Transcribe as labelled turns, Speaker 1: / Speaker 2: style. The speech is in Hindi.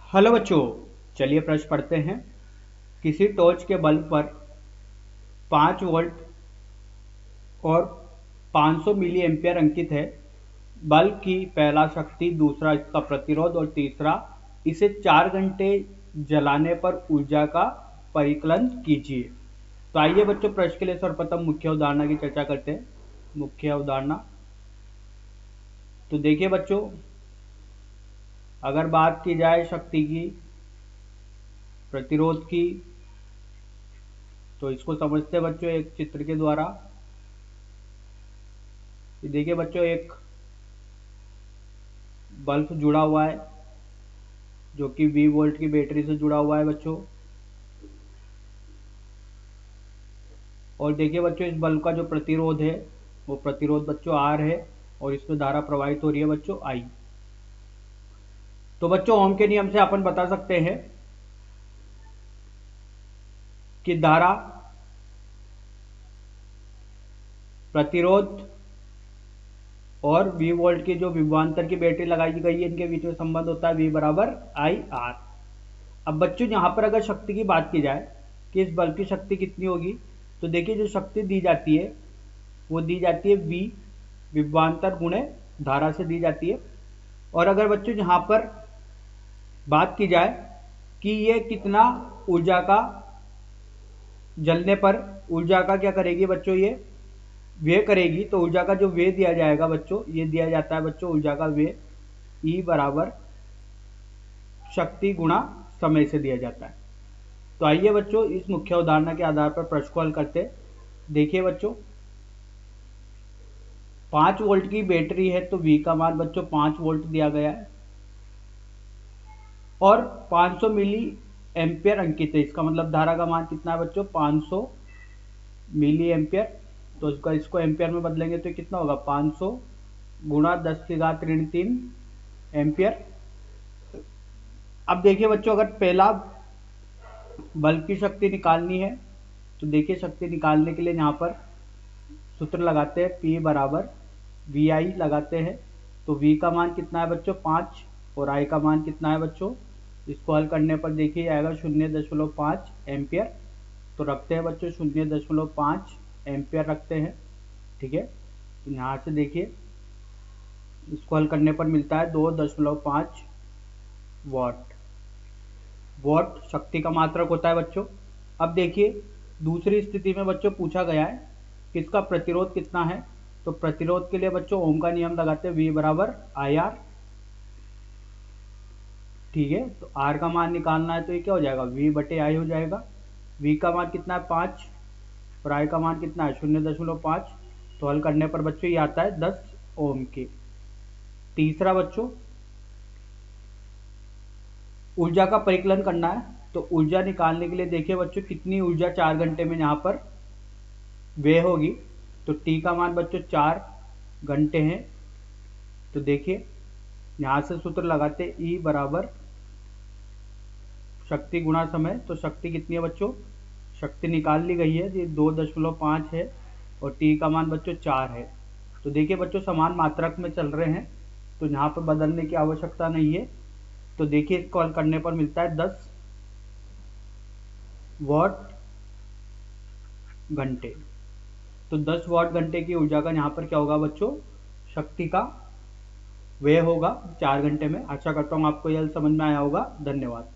Speaker 1: हेलो बच्चों, चलिए प्रश्न पढ़ते हैं। किसी टॉर्च के बल्ब पर 5 वोल्ट और 500 मिली एम्पियर अंकित है। बल्ब की पहला शक्ति, दूसरा इसका प्रतिरोध और तीसरा इसे 4 घंटे जलाने पर ऊर्जा का परिकलन कीजिए। तो आइए बच्चों, प्रश्न के लिए सर्वप्रथम मुख्य उदाहरण की चर्चा करते हैं। मुख्य उदाहरण तो देखिए बच्चों, अगर बात की जाए शक्ति की, प्रतिरोध की, तो इसको समझते हैं बच्चों एक चित्र के द्वारा। देखिए बच्चों, एक बल्ब जुड़ा हुआ है जो कि 20 वोल्ट की बैटरी से जुड़ा हुआ है बच्चों। और देखिए बच्चों, इस बल्ब का जो प्रतिरोध है वो प्रतिरोध बच्चों R है और इसमें धारा प्रवाहित हो रही है बच्चों I। तो बच्चों, ओम के नियम से अपन बता सकते हैं कि धारा, प्रतिरोध और 20 वोल्ट की जो विभवांतर की बैटरी लगाई गई है, इनके बीच में संबंध होता है V बराबर IR। अब बच्चों, यहाँ पर अगर शक्ति की बात की जाए कि इस बल्ब की शक्ति कितनी होगी, तो देखिए जो शक्ति दी जाती है वो दी जाती है V विभवांतर गुणे धारा से दी जाती है। और अगर बच्चों यहाँ पर बात की जाए कि ये कितना ऊर्जा का, जलने पर ऊर्जा का क्या करेगी बच्चों, ये व्यय करेगी, तो ऊर्जा का जो व्यय दिया जाएगा बच्चों, ये दिया जाता है बच्चों ऊर्जा का व्यय E बराबर शक्ति गुणा समय से दिया जाता है। तो आइए बच्चों, इस मुख्य उदाहरण के आधार पर प्रश्न को हल करते हैं। देखिए बच्चों, 5 वोल्ट की बैटरी है तो V का मान बच्चों 5 वोल्ट दिया गया है और 500 मिली एम्पियर अंकित है। इसका मतलब धारा का मान कितना है बच्चों, 500 मिली एम्पियर। तो इसको एम्पियर में बदलेंगे तो कितना होगा, 500 गुणा 10⁻³ एम्पियर। अब देखिए बच्चों, अगर पहला बल्ब की शक्ति निकालनी है तो देखिए शक्ति निकालने के लिए यहाँ पर सूत्र लगाते हैं, P बराबर VI लगाते हैं। तो V का मान कितना है बच्चों, 5 और I का मान कितना है बच्चों, इसको हल करने पर देखिए आएगा 0.5 एम्पियर। तो रखते हैं बच्चों 0.5 एम्पियर रखते हैं, ठीक है। तो यहाँ से देखिए इसको हल करने पर मिलता है 2.5 वॉट। वॉट शक्ति का मात्रक होता है बच्चों। अब देखिए दूसरी स्थिति में बच्चों पूछा गया है कि इसका प्रतिरोध कितना है। तो प्रतिरोध के लिए बच्चों ओम का नियम लगाते हैं, V बराबर IR, ठीक है। तो R का मान निकालना है तो ये क्या हो जाएगा, V बटे I हो जाएगा। V का मान कितना है 5 और I का मान कितना है 0.5। तो हल करने पर बच्चों ये आता है 10 ओम के। तीसरा बच्चों, ऊर्जा का परिकलन करना है। तो ऊर्जा निकालने के लिए देखिए बच्चों कितनी ऊर्जा 4 घंटे में यहाँ पर व्यय होगी। तो T का मान बच्चों 4 घंटे हैं। तो देखिए यहाँ से सूत्र लगाते E बराबर शक्ति गुणा समय। तो शक्ति कितनी है बच्चों, शक्ति निकाल ली गई है, ये 2.5 है और T का मान बच्चों 4 है। तो देखिए बच्चों समान मात्रक में चल रहे हैं तो यहाँ पर बदलने की आवश्यकता नहीं है। तो देखिए इसको हल करने पर मिलता है 10 वॉट घंटे। तो 10 वॉट घंटे की ऊर्जा का यहाँ पर क्या होगा बच्चों, शक्ति का व्यय होगा 4 घंटे में। आशा करता हूँ आपको यह समझ में आया होगा। धन्यवाद।